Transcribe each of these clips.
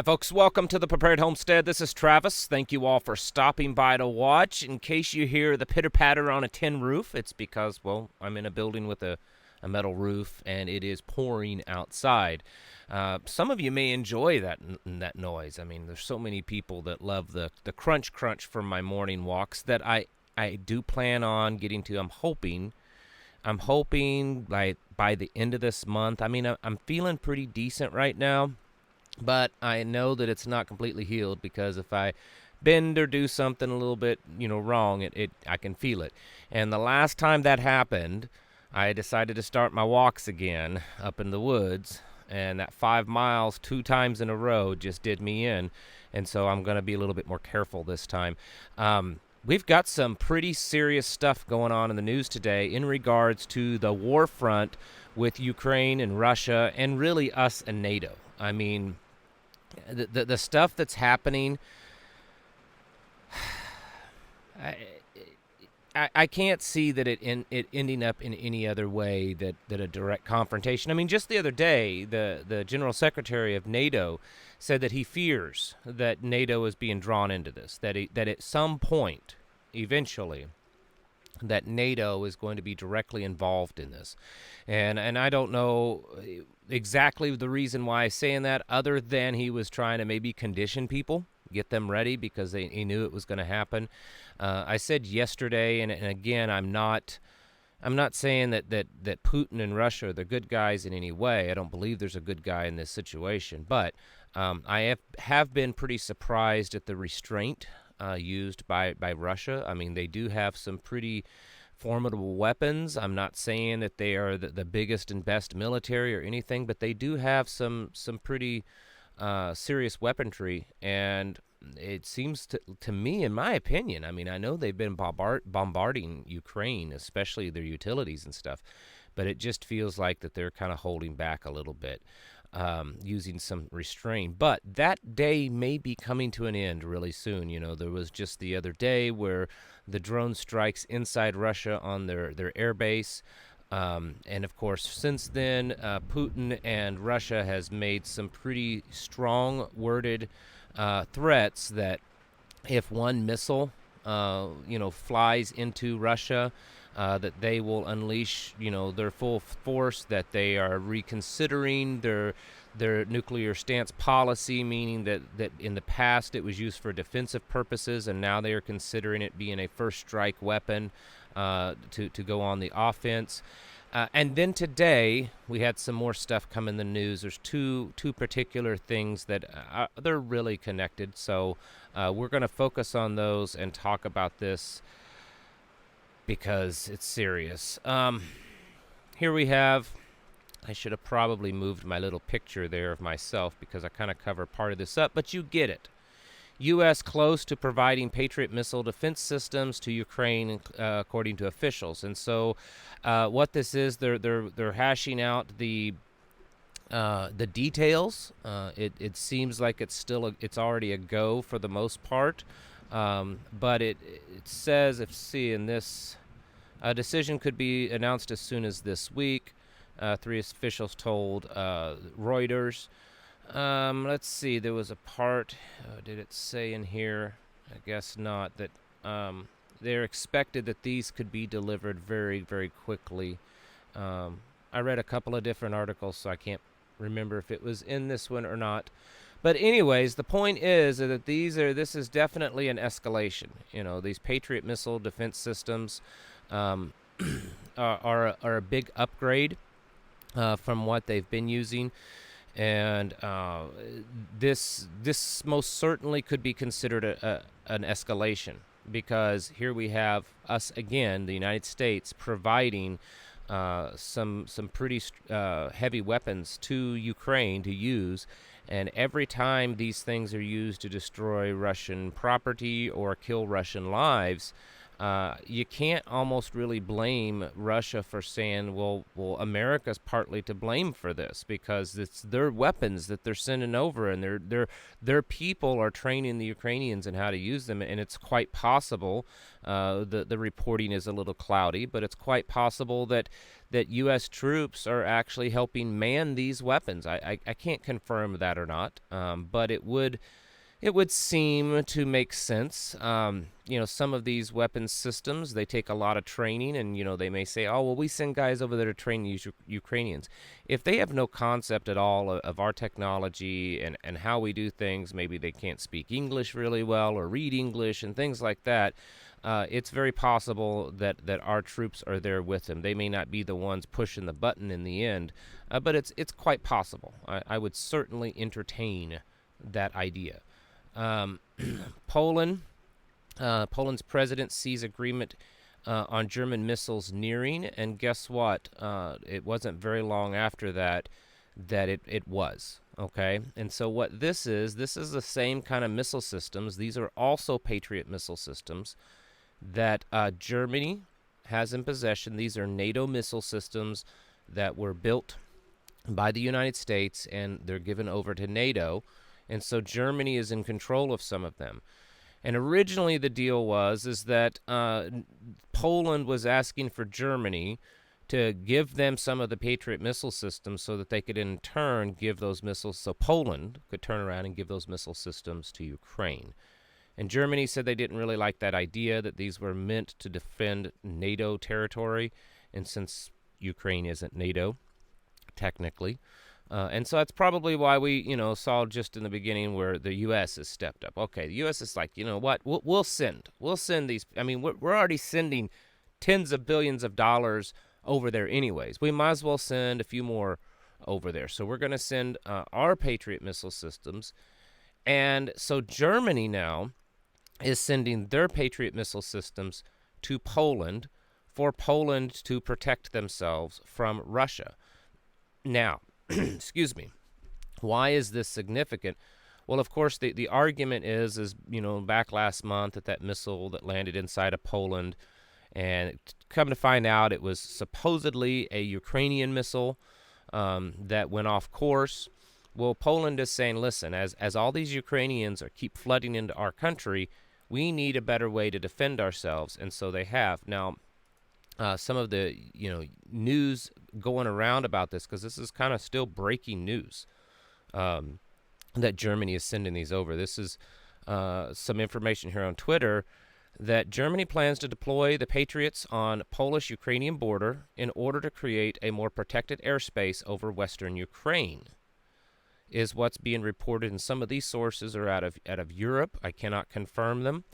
Folks, welcome to the Prepared Homestead. This is Travis. Thank you all for stopping by to watch. In case you hear the pitter-patter on a tin roof, it's because, well, I'm in a building with a metal roof, and it is pouring outside. Some of you may enjoy that noise. I mean, there's so many people that love the crunch from my morning walks that I do plan on getting to. I'm hoping like by the end of this month. I mean, I'm feeling pretty decent right now. But I know that it's not completely healed because if I bend or do something a little bit, wrong, I can feel it. And the last time that happened, I decided to start my walks again up in the woods, and that 5 miles 2 times in a row just did me in. And so I'm going to be a little bit more careful this time. We've got some pretty serious stuff going on in the news today in regards to the war front with Ukraine and Russia and really us and NATO. I mean, the stuff that's happening, I can't see that it ending up in any other way that a direct confrontation. I mean, just the other day, the General Secretary of NATO said that he fears that NATO is being drawn into this, that at some point, eventually, that NATO is going to be directly involved in this. And I don't know exactly the reason why he's saying that, other than he was trying to maybe condition people, get them ready because he knew it was going to happen. I said yesterday, and again, I'm not saying that Putin and Russia are the good guys in any way. I don't believe there's a good guy in this situation. But I have been pretty surprised at the restraint used by Russia. I mean, they do have some pretty formidable weapons. I'm not saying that they are the biggest and best military or anything, but they do have some pretty serious weaponry. And it seems to me, in my opinion, I mean, I know they've been bombarding Ukraine, especially their utilities and stuff, but it just feels like that they're kind of holding back a little bit. Using some restraint. But that day may be coming to an end really soon. There was just the other day where the drone strikes inside Russia on their air base. And, of course, since then, Putin and Russia has made some pretty strong-worded threats that if one missile, flies into Russia, that they will unleash, their full force, that they are reconsidering their nuclear stance policy, meaning that in the past it was used for defensive purposes, and now they are considering it being a first strike weapon to go on the offense. And then today we had some more stuff come in the news. There's two particular things that they're really connected, so we're going to focus on those and talk about this because it's serious. Here we have, I should have probably moved my little picture there of myself because I kind of cover part of this up, but you get it. U.S. close to providing Patriot missile defense systems to Ukraine, according to officials. And so what this is, they're hashing out the details. It seems like it's already a go for the most part. But it says, in this, a decision could be announced as soon as this week, 3 officials told Reuters. Let's see, there was a part, did it say in here? I guess not, that they're expected that these could be delivered very, very quickly. I read a couple of different articles, so I can't remember if it was in this one or not. But anyways, the point is that this is definitely an escalation. These Patriot missile defense systems are a big upgrade from what they've been using. And this most certainly could be considered an escalation, because here we have us again, the United States, providing some pretty heavy weapons to Ukraine to use. And every time these things are used to destroy Russian property or kill Russian lives, you can't almost really blame Russia for saying, well, America's partly to blame for this because it's their weapons that they're sending over, and their people are training the Ukrainians in how to use them, and it's quite possible. The reporting is a little cloudy, but it's quite possible that U.S. troops are actually helping man these weapons. I can't confirm that or not, but it would seem to make sense. Some of these weapons systems, they take a lot of training, and, they may say, oh, well, we send guys over there to train these Ukrainians. If they have no concept at all of our technology and how we do things, maybe they can't speak English really well or read English and things like that, it's very possible that our troops are there with them. They may not be the ones pushing the button in the end, but it's quite possible. I would certainly entertain that idea. Poland's president sees agreement on German missiles nearing, and guess what? It wasn't very long after that it was. Okay, and so what this is the same kind of missile systems. These are also Patriot missile systems that Germany has in possession. These are NATO missile systems that were built by the United States, and they're given over to NATO. And so Germany is in control of some of them. And originally the deal is that Poland was asking for Germany to give them some of the Patriot missile systems so that they could in turn give those missiles, so Poland could turn around and give those missile systems to Ukraine. And Germany said they didn't really like that idea, that these were meant to defend NATO territory. And since Ukraine isn't NATO, technically, and so that's probably why we, saw just in the beginning where the U.S. has stepped up. Okay, the U.S. is like, you know what, we'll send these. I mean, we're already sending tens of billions of dollars over there anyways. We might as well send a few more over there. So we're going to send our Patriot missile systems. And so Germany now is sending their Patriot missile systems to Poland for Poland to protect themselves from Russia. Now, excuse me, why is this significant? Well, of course, the argument is back last month that missile that landed inside of Poland, and come to find out it was supposedly a Ukrainian missile that went off course. Well, Poland is saying, listen, as all these Ukrainians keep flooding into our country, we need a better way to defend ourselves, and so they have. Now, some of the news going around about this, because this is kind of still breaking news, that Germany is sending these over. This is some information here on Twitter that Germany plans to deploy the Patriots on Polish-Ukrainian border in order to create a more protected airspace over western Ukraine, is what's being reported, and some of these sources are out of Europe. I cannot confirm them.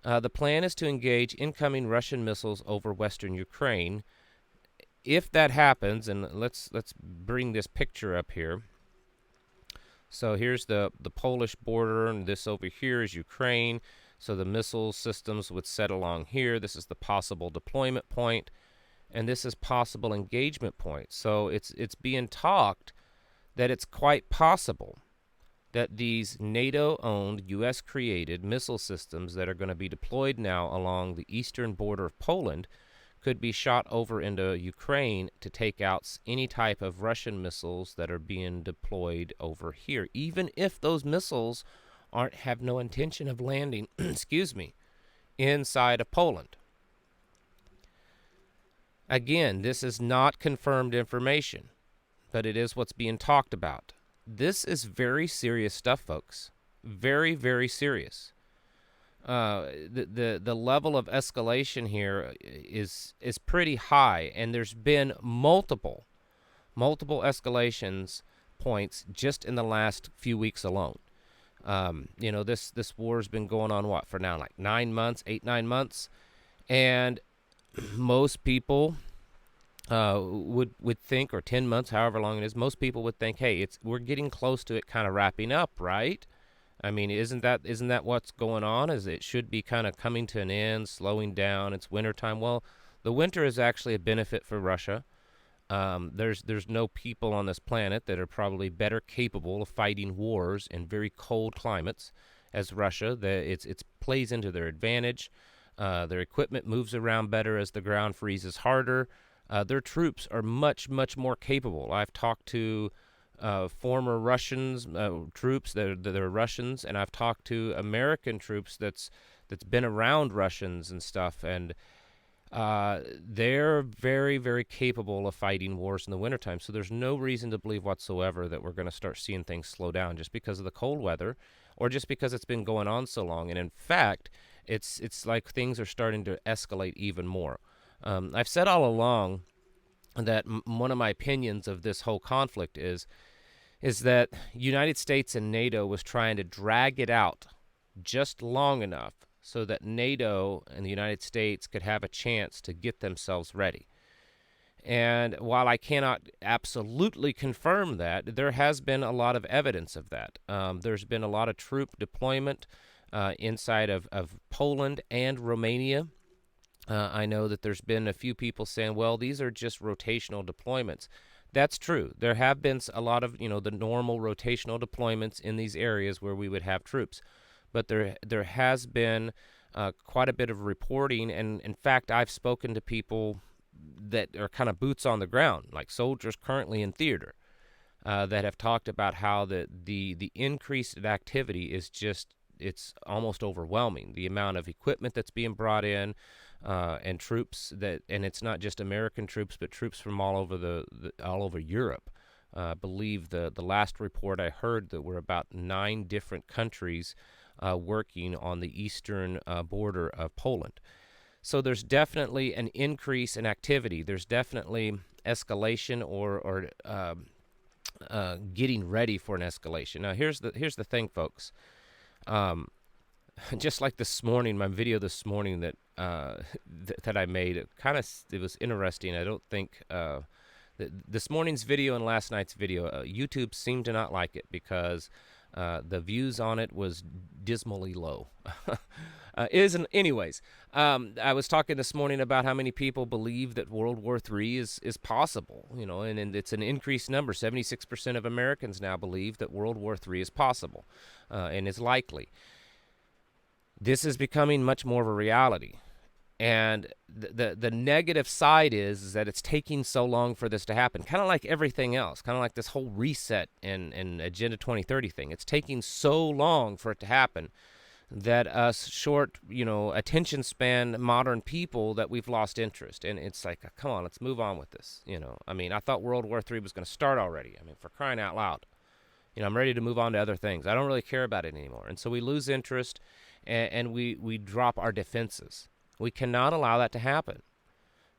The plan is to engage incoming Russian missiles over western Ukraine. If that happens, and let's bring this picture up here. So here's the Polish border, and this over here is Ukraine. So the missile systems would set along here. This is the possible deployment point, and this is possible engagement point. So it's being talked that it's quite possible that these NATO-owned, U.S.-created missile systems that are going to be deployed now along the eastern border of Poland could be shot over into Ukraine to take out any type of Russian missiles that are being deployed over here, even if those missiles have no intention of landing, excuse me, inside of Poland. Again, this is not confirmed information, but it is what's being talked about. This is very serious stuff, folks. Very, very serious. The level of escalation here is pretty high, and there's been multiple escalations points just in the last few weeks alone. This war's been going on for now, like 9 months, 8-9 months, and most people would think, or 10 months, however long it is, most people would think, hey, we're getting close to it kind of wrapping up, right? I mean, isn't that what's going on? Is it should be kind of coming to an end, slowing down? It's wintertime. Well, the winter is actually a benefit for Russia. There's no people on this planet that are probably better capable of fighting wars in very cold climates as Russia. It plays into their advantage. Their equipment moves around better as the ground freezes harder. Their troops are much, much more capable. I've talked to former Russians troops that are Russians, and I've talked to American troops that's been around Russians and stuff, and they're very, very capable of fighting wars in the wintertime. So there's no reason to believe whatsoever that we're going to start seeing things slow down just because of the cold weather, or just because it's been going on so long. And in fact, it's like things are starting to escalate even more. I've said all along that one of my opinions of this whole conflict is that United States and NATO was trying to drag it out just long enough so that NATO and the United States could have a chance to get themselves ready. And while I cannot absolutely confirm that, there has been a lot of evidence of that. There's been a lot of troop deployment inside of Poland and Romania. I know that there's been a few people saying, well, these are just rotational deployments. That's true. There have been a lot of, the normal rotational deployments in these areas where we would have troops. But there has been quite a bit of reporting, and in fact, I've spoken to people that are kind of boots on the ground, like soldiers currently in theater, that have talked about how the increased activity is just, it's almost overwhelming. The amount of equipment that's being brought in, and troops and it's not just American troops, but troops from all over all over Europe. I believe the last report I heard that were about 9 different countries working on the eastern border of Poland. So there's definitely an increase in activity. There's definitely escalation or getting ready for an escalation. Now, here's the thing, folks. Just like this morning, my video this morning that that I made, it was interesting. I don't think this morning's video and last night's video, YouTube seemed to not like it because the views on it was dismally low. Anyways, I was talking this morning about how many people believe that World War III is possible, and it's an increased number. 76% of Americans now believe that World War III is possible and is likely. This is becoming much more of a reality. And the negative side is that it's taking so long for this to happen, kind of like everything else, kind of like this whole reset and Agenda 2030 thing. It's taking so long for it to happen that us short, attention span modern people, that we've lost interest. And it's like, come on, let's move on with this. I thought World War III was going to start already. For crying out loud. I'm ready to move on to other things. I don't really care about it anymore. And so we lose interest and we drop our defenses. We cannot allow that to happen.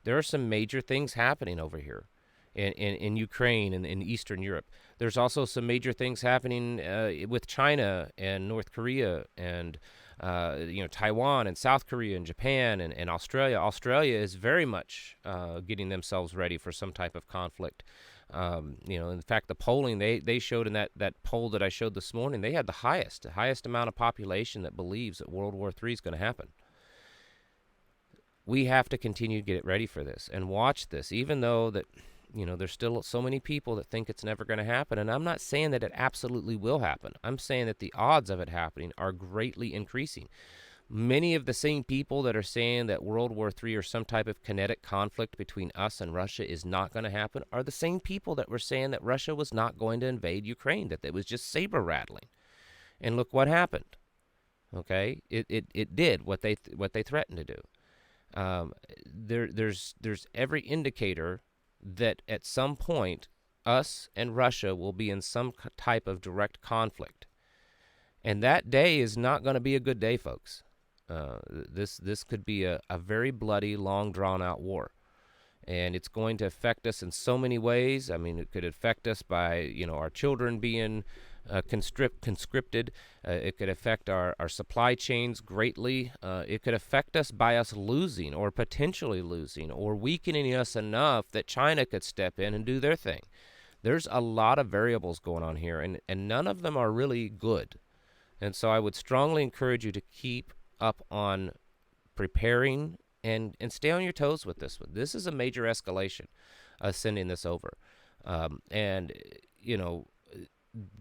There are some major things happening over here in Ukraine and in Eastern Europe. There's also some major things happening with China and North Korea and Taiwan and South Korea and Japan and Australia. Australia is very much getting themselves ready for some type of conflict. In fact, the polling they showed in that poll that I showed this morning, they had the highest amount of population that believes that World War III is going to happen. We have to continue to get ready for this and watch this, even though that, there's still so many people that think it's never going to happen. And I'm not saying that it absolutely will happen. I'm saying that the odds of it happening are greatly increasing. Many of the same people that are saying that World War III or some type of kinetic conflict between us and Russia is not going to happen are the same people that were saying that Russia was not going to invade Ukraine, that it was just saber rattling. And look what happened. Okay? It did what they threatened to do. There's every indicator that at some point us and Russia will be in some type of direct conflict, and that day is not going to be a good day, folks. This could be a very bloody, long drawn out war, and it's going to affect us in so many ways. It could affect us by our children being conscripted. It could affect our supply chains greatly. It could affect us by us losing or potentially losing or weakening us enough that China could step in and do their thing. There's a lot of variables going on here, and none of them are really good. And so I would strongly encourage you to keep up on preparing and stay on your toes with this one. This is a major escalation, sending this over.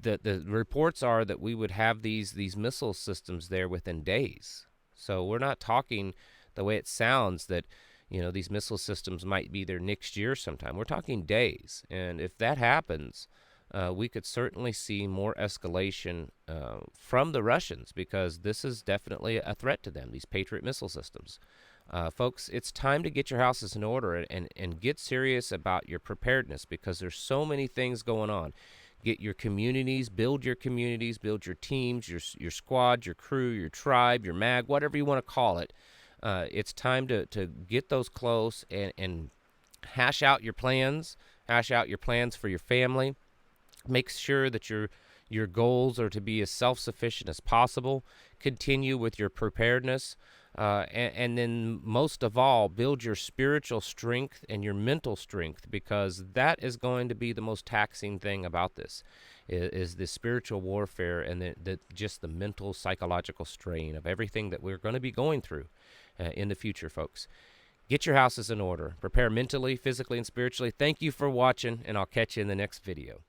The reports are that we would have these missile systems there within days. So we're not talking the way it sounds that, these missile systems might be there next year sometime. We're talking days. And if that happens, we could certainly see more escalation from the Russians, because this is definitely a threat to them, these Patriot missile systems. Folks, it's time to get your houses in order and get serious about your preparedness, because there's so many things going on. Get your communities, build your teams, your squad, your crew, your tribe, your mag, whatever you want to call it. It's time to get those close and hash out your plans for your family. Make sure that your goals are to be as self-sufficient as possible. Continue with your preparedness. And then most of all, build your spiritual strength and your mental strength, because that is going to be the most taxing thing about this, is the spiritual warfare and just the mental, psychological strain of everything that we're going to be going through in the future, folks. Get your houses in order. Prepare mentally, physically, and spiritually. Thank you for watching, and I'll catch you in the next video.